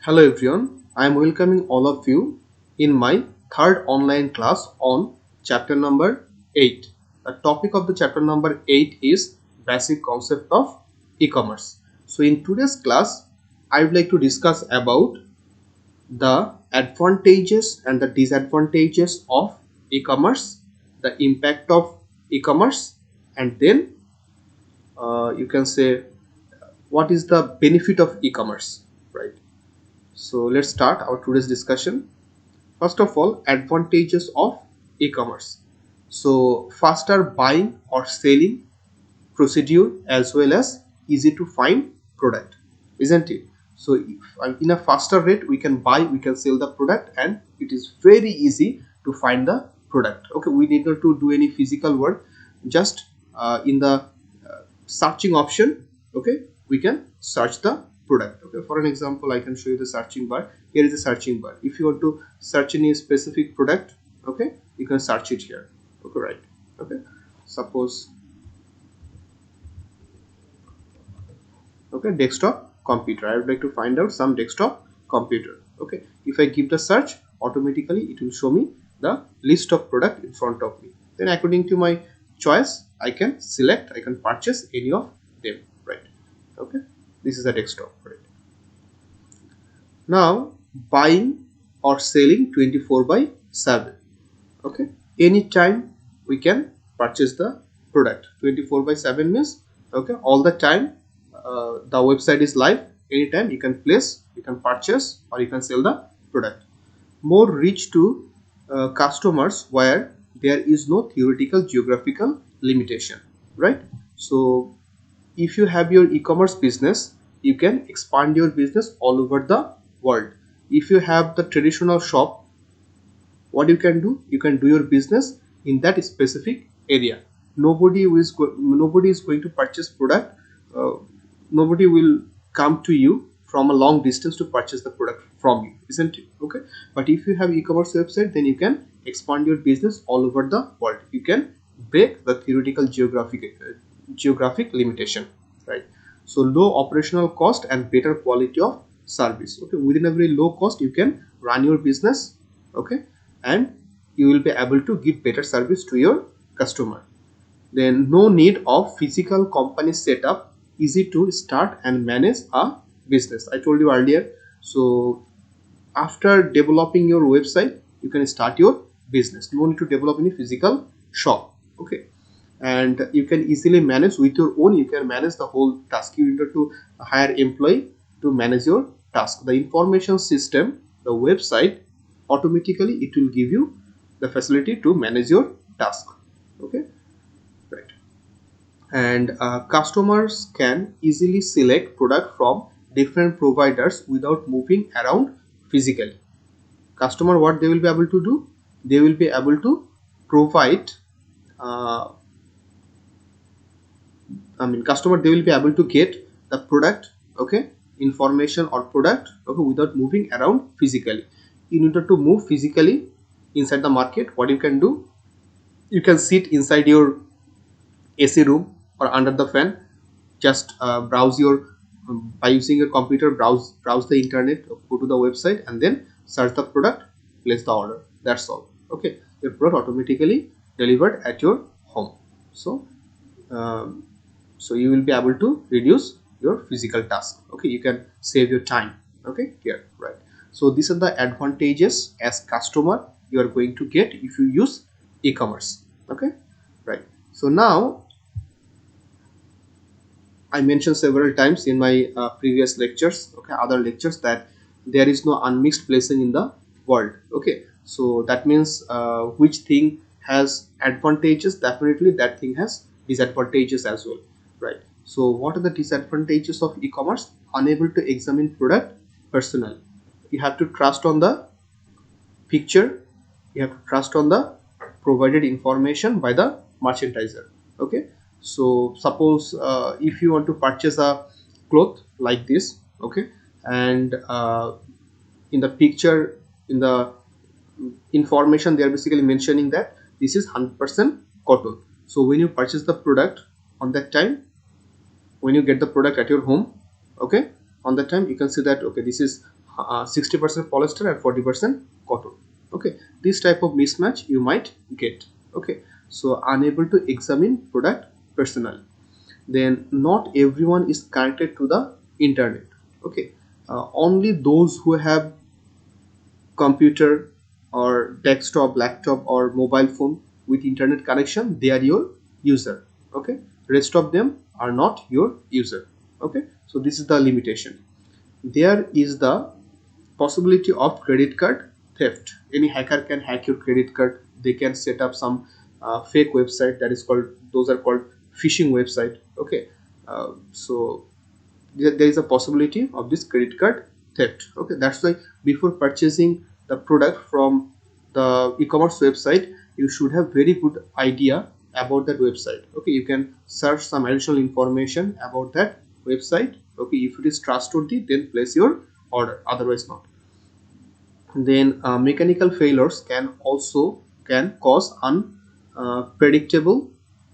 Hello everyone, I am welcoming all of you in my third online class on chapter number 8. The topic of the chapter number 8 is basic concept of e-commerce. So in today's class, I would like to discuss about the advantages and the disadvantages of e-commerce, the impact of e-commerce, and then you can say what is the benefit of e-commerce, right? So let's start our today's discussion. First of all, advantages of e-commerce. So faster buying or selling procedure as well as easy to find product, isn't it? So if, in a faster rate we can buy, we can sell the product, and it is very easy to find the product. Okay, we need not to do any physical work, just in the searching option, okay, we can search the product. Okay, for an example, I can show you the searching bar. Here is the searching bar. If you want to search any specific product, okay, you can search it here. Okay, right. Okay, suppose, okay, desktop computer, I would like to find out some desktop computer. Okay, if I give the search, automatically it will show me the list of product in front of me. Then according to my choice, I can select, I can purchase any of them, right? Okay, this is a desktop, right? Now buying or selling 24/7. Okay, anytime we can purchase the product. 24/7 means, okay, all the time the website is live. Anytime you can place, you can purchase, or you can sell the product. More reach to customers where there is no theoretical geographical limitation, right? So if you have your e-commerce business, you can expand your business all over the world. If you have the traditional shop, what you can do, you can do your business in that specific area. Nobody is going to purchase product, uh, nobody will come to you from a long distance to purchase the product from you, isn't it? Okay, but if you have e-commerce website, then you can expand your business all over the world. You can break the theoretical geographic limitation, right? So low operational cost and better quality of service. Okay, within a very low cost you can run your business, okay, and you will be able to give better service to your customer. Then no need of physical company setup, easy to start and manage a business. I told you earlier. So after developing your website, you can start your business. No need to develop any physical shop, okay, and you can easily manage with your own. You can manage the whole task. You need to hire employee to manage your task. The information system, the website, automatically it will give you the facility to manage your task, okay, right? And customers can easily select product from different providers without moving around physically. Customer, what they will be able to do, they will be able to provide, uh, customer, they will be able to get the product, okay, information or product, okay, without moving around physically. In order to move physically inside the market, what you can do, you can sit inside your AC room or under the fan, just browse your, by using your computer, browse the internet, go to the website and then search the product, place the order, that's all. Okay, your product automatically delivered at your home. So um, so you will be able to reduce your physical task, okay, you can save your time, okay, here, right? So these are the advantages as customer you are going to get if you use e-commerce, okay, right? So now I mentioned several times in my previous lectures, okay, other lectures, that there is no unmixed blessing in the world. Okay, so that means which thing has advantages, definitely that thing has disadvantages as well, right? So what are the disadvantages of e-commerce? Unable to examine product personally. You have to trust on the picture, you have to trust on the provided information by the merchandiser, okay. So suppose if you want to purchase a cloth like this, okay, and in the picture, in the information, they are basically mentioning that this is 100% cotton. So when you purchase the product, on that time, when you get the product at your home, okay, on that time you can see that, okay, this is 60% polyester and 40% cotton. Okay, this type of mismatch you might get. Okay, so unable to examine product personally. Then not everyone is connected to the internet. Okay, only those who have computer or desktop, laptop or mobile phone with internet connection, they are your user. Okay, rest of them are not your user. Okay, so this is the limitation. There is the possibility of credit card theft. Any hacker can hack your credit card. They can set up some fake website, that is called, those are called phishing website. Okay, so there is a possibility of this credit card theft. Okay, that's why before purchasing the product from the e-commerce website, you should have very good idea about that website. Okay, you can search some additional information about that website. Okay, if it is trustworthy, then place your order, otherwise not. Then mechanical failures can also cause unpredictable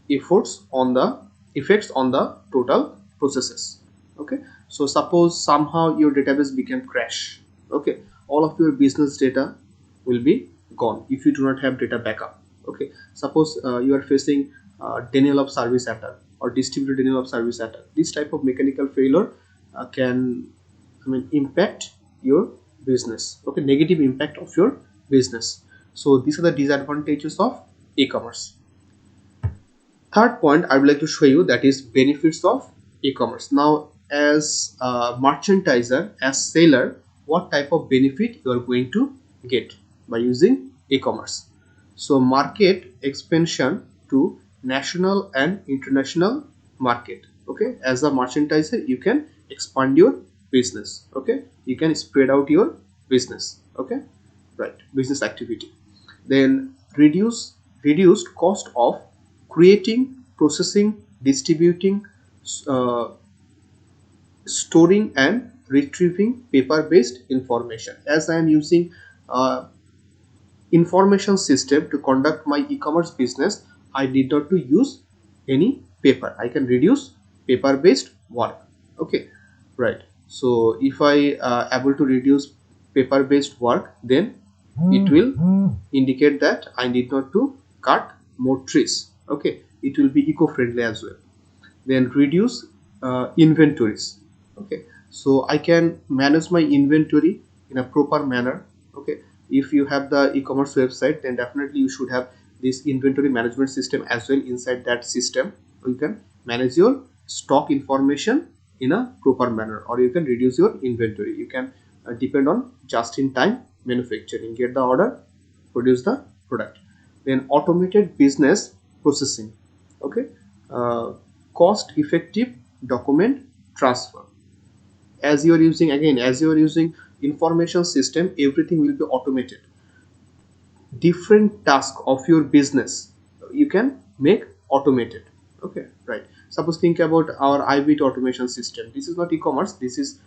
effects on the total processes. Okay, so suppose somehow your database became crash. Okay, all of your business data will be gone if you do not have data backup. Okay, suppose you are facing denial of service attack or distributed denial of service attack. This type of mechanical failure can, I mean, impact your business. Okay, negative impact of your business. So these are the disadvantages of e-commerce. Third point I would like to show you, that is benefits of e-commerce. Now, as a merchandiser, as seller, what type of benefit you are going to get by using e-commerce? So market expansion to national and international market. Okay, as a merchandiser, you can expand your business. Okay, you can spread out your business. Okay, right, business activity. Then reduced cost of creating, processing, distributing, uh, storing and retrieving paper based information. As I am using information system to conduct my e-commerce business, I need not to use any paper. I can reduce paper based work. Okay, right. So if I able to reduce paper based work, then it will indicate that I need not to cut more trees. Okay, it will be eco-friendly as well. Then reduce inventories. Okay, so I can manage my inventory in a proper manner. Okay, if you have the e-commerce website, then definitely you should have this inventory management system as well. Inside that system, you can manage your stock information in a proper manner, or you can reduce your inventory. You can depend on just in time manufacturing, get the order, produce the product. Then automated business processing. Okay, uh, cost effective document transfer. As you are using, again, as you are using information system, everything will be automated. Different task of your business you can make automated. Okay, right. Suppose think about our ibit automation system. This is not e-commerce, this is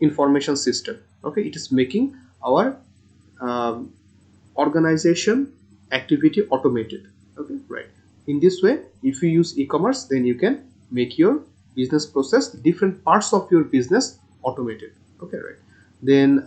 information system. Okay, it is making our um, organization activity automated. Okay, right. In this way, if you use e-commerce, then you can make your business process, different parts of your business, automated. Okay, right. Then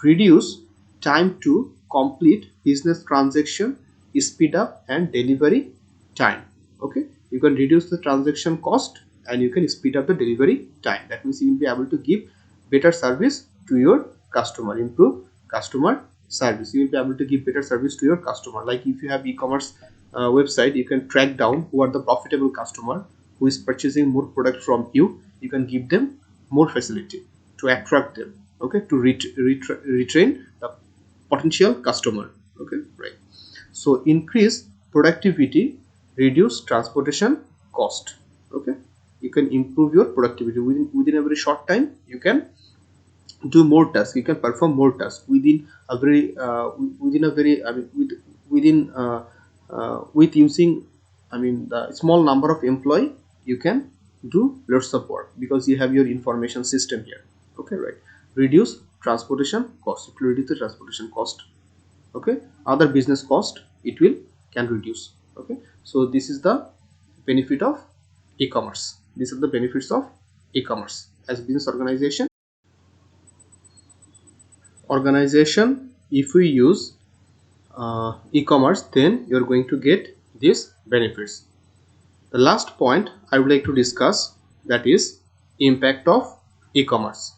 reduce time to complete business transaction, speed up and delivery time. Okay, you can reduce the transaction cost and you can speed up the delivery time. That means you will be able to give better service to your customer, improve customer service. You will be able to give better service to your customer. Like if you have e-commerce website, you can track down who are the profitable customer who is purchasing more product from you. You can give them more facility to attract them. Okay, to retrain the potential customer. Okay, right. So increase productivity, reduce transportation cost. Okay, you can improve your productivity within a very short time. You can do more tasks, you can perform more tasks within a very within a very, I mean, within with using, I mean, the small number of employee, you can do lots of work because you have your information system here. Okay, right. Reduce transportation cost, it will reduce the transportation cost. Okay, other business cost it will can reduce. Okay, so this is the benefit of e-commerce. These are the benefits of e-commerce as business organization. organization, if we use e-commerce, then you're going to get these benefits. The last point I would like to discuss, that is impact of e-commerce.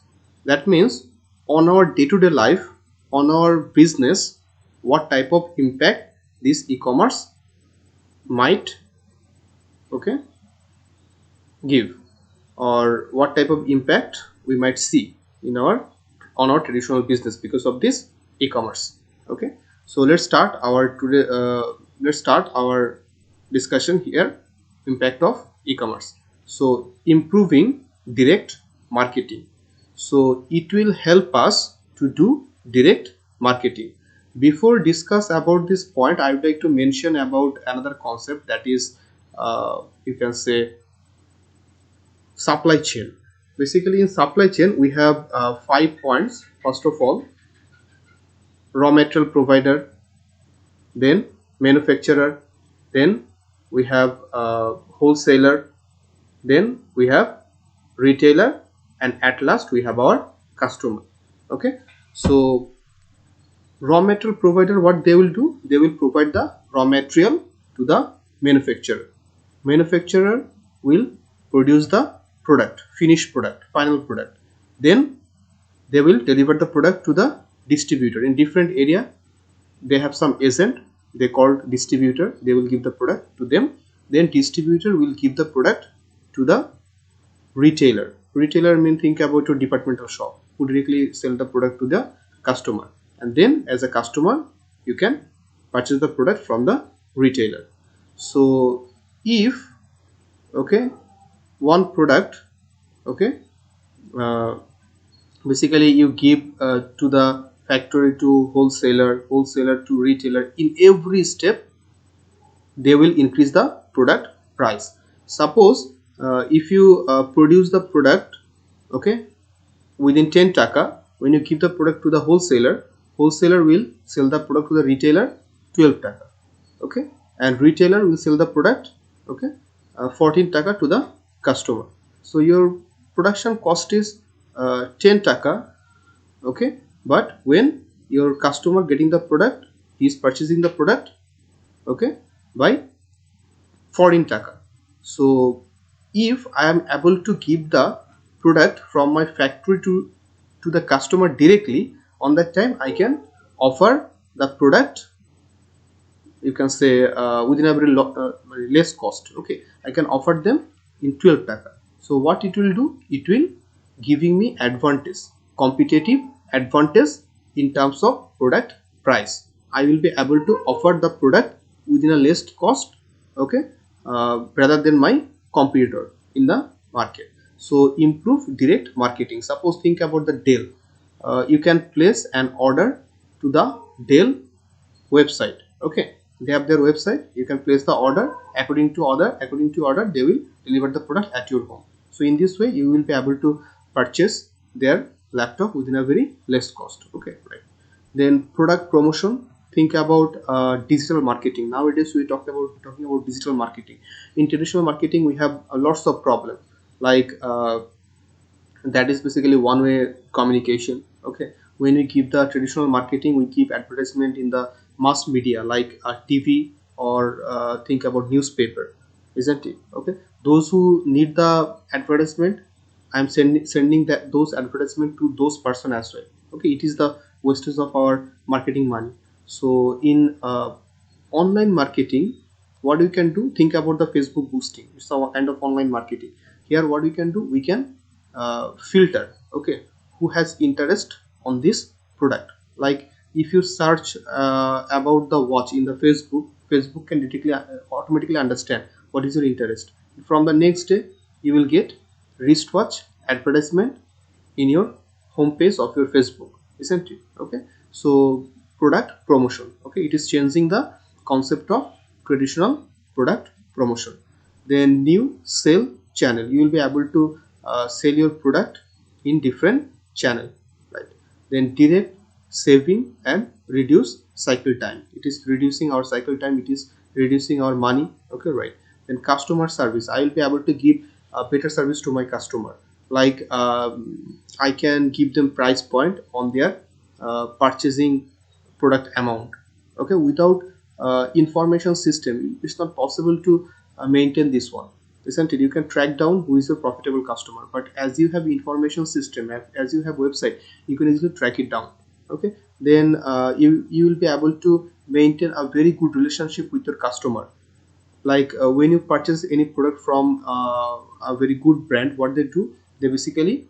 That means on our day-to-day life, on our business, what type of impact this e-commerce might give, or what type of impact we might see in our on our traditional business because of this e-commerce. Okay, so let's start our discussion here. Impact of e-commerce. So improving direct marketing. So it will help us to do direct marketing. Before discuss about this point, I would like to mention about another concept, that is you can say supply chain. Basically in supply chain we have 5 points. First of all, raw material provider, then manufacturer, then we have wholesaler, then we have retailer, and at last we have our customer. Okay, so raw material provider, what they will do, they will provide the raw material to the manufacturer will produce the product, finished product, final product, then they will deliver the product to the distributor. In different area they have some agent, they called distributor, they will give the product to them, then distributor will give the product to the retailer. Retailer mean, think about your departmental shop who directly sell the product to the customer, and then as a customer you can purchase the product from the retailer. So if one product, basically you give to the factory to wholesaler to retailer, in every step they will increase the product price. Suppose if you produce the product within 10 taka, when you give the product to the wholesaler will sell the product to the retailer 12 taka, and retailer will sell the product 14 taka to the customer. So your production cost is 10 taka, but when your customer getting the product, he is purchasing the product by 14 taka. So if I am able to give the product from my factory to the customer directly, on that time I can offer the product, you can say within a very less cost. I can offer them in 12 taka. So what it will do, it will giving me advantage, competitive advantage in terms of product price. I will be able to offer the product within a less cost rather than my competitor in the market. So improve direct marketing. Suppose think about the Dell. You can place an order to the Dell website. They have their website, you can place the order, according to order they will deliver the product at your home. So in this way you will be able to purchase their laptop within a very less cost. Then product promotion. Think about digital marketing. Nowadays we talking about digital marketing. In traditional marketing we have lots of problem, like that is basically one way communication. When we give the traditional marketing, we keep advertisement in the mass media like TV, or think about newspaper, isn't it? Those who need the advertisement, I'm sending those advertisement to those person as well. It is the wastage of our marketing money. So in online marketing, what we can do, think about the Facebook boosting. It's a kind of online marketing. Here what we can do, we can filter who has interest on this product. Like if you search about the watch in the Facebook can automatically understand what is your interest. From the next day you will get wristwatch advertisement in your home page of your Facebook, isn't it? So product promotion, it is changing the concept of traditional product promotion. Then new sale channel, you will be able to sell your product in different channel, right? Then direct saving and reduce cycle time, it is reducing our cycle time, it is reducing our money. Right. Then customer service, I will be able to give a better service to my customer, like I can give them price point on their purchasing product amount. Okay, without information system it's not possible to maintain this one, isn't it? You can track down who is your profitable customer, but as you have information system, as you have website, you can easily track it down. Okay, then you will be able to maintain a very good relationship with your customer. Like when you purchase any product from a very good brand, what they do, they basically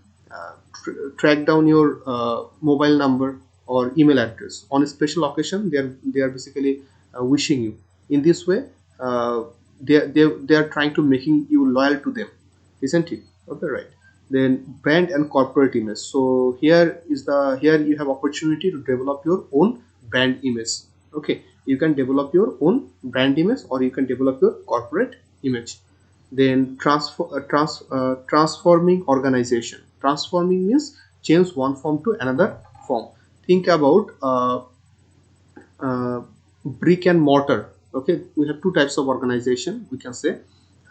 track down your mobile number or email address. On a special occasion, they are basically wishing you. In this way, they are trying to making you loyal to them, isn't it? Okay, right. Then brand and corporate image. So here you have opportunity to develop your own brand image. Okay, you can develop your own brand image or you can develop your corporate image. Then transforming organization. Transforming means change one form to another form. Think about brick and mortar. Okay, we have two types of organization, we can say,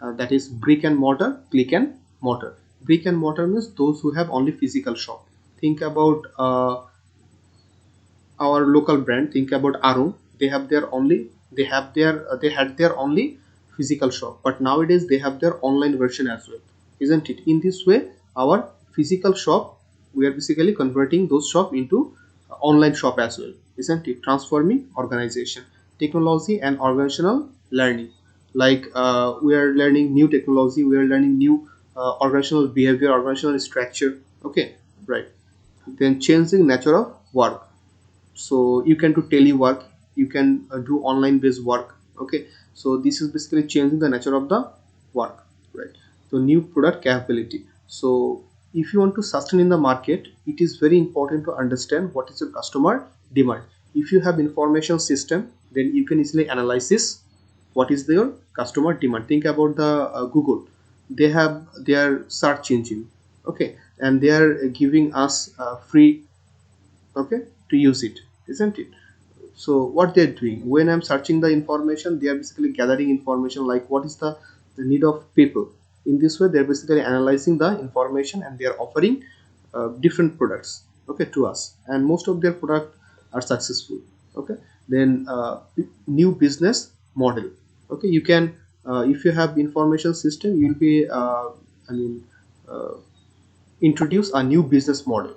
that is brick and mortar, click and mortar. Brick and mortar means those who have only physical shop. Think about our local brand. Think about Arum. They had their only physical shop, but nowadays they have their online version as well, isn't it? In this way, our physical shop, we are basically converting those shop into online shop as well, isn't it? Transforming organization, technology and organizational learning. Like we are learning new technology, we are learning new organizational behavior, organizational structure. Okay, right. Then changing nature of work. So you can do telework, you can do online based work. Okay, so this is basically changing the nature of the work, right? So new product capability. So if you want to sustain in the market, it is very important to understand what is your customer demand. If you have information system, then you can easily analyze this, what is their customer demand. Think about the Google. They have their search engine. Okay, and they are giving us free, okay, to use it, isn't it? So what they're doing, when I'm searching the information, they are basically gathering information like what is the need of people. In this way, they're basically analyzing the information and they are offering different products, okay, to us, and most of their product are successful. Okay, then new business model. Okay, you can if you have information system, you'll be I mean uh, introduce a new business model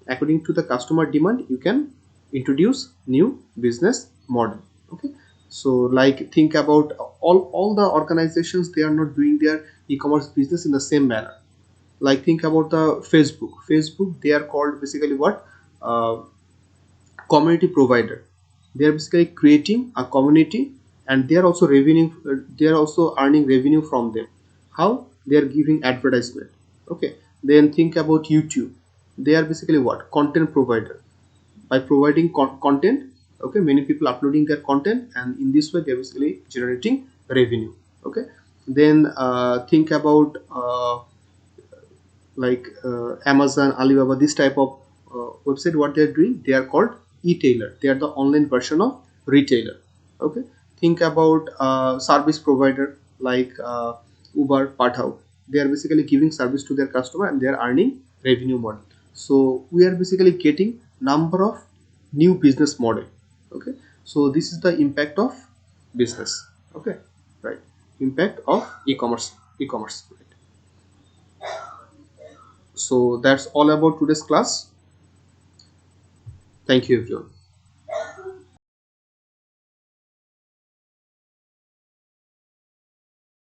according to the customer demand. You can introduce new business model. Okay, so like think about all the organizations, they are not doing their e-commerce business in the same manner. Like think about the Facebook, they are called basically what, community provider. They are basically creating a community and they are also revenue, they are also earning revenue from them. How? They are giving advertisement. Okay, then think about YouTube. They are basically what, content provider. By providing content, okay, many people uploading their content, and in this way they are basically generating revenue. Okay, then think about like Amazon, Alibaba, this type of website. What they are doing, they are called e-tailer. They are the online version of retailer. Okay, think about service provider like Uber, Pathao. They are basically giving service to their customer and they are earning revenue model. So we are basically getting number of new business model. Okay, so this is the impact of business. Okay, right. Impact of e-commerce, right. So that's all about today's class. Thank you everyone.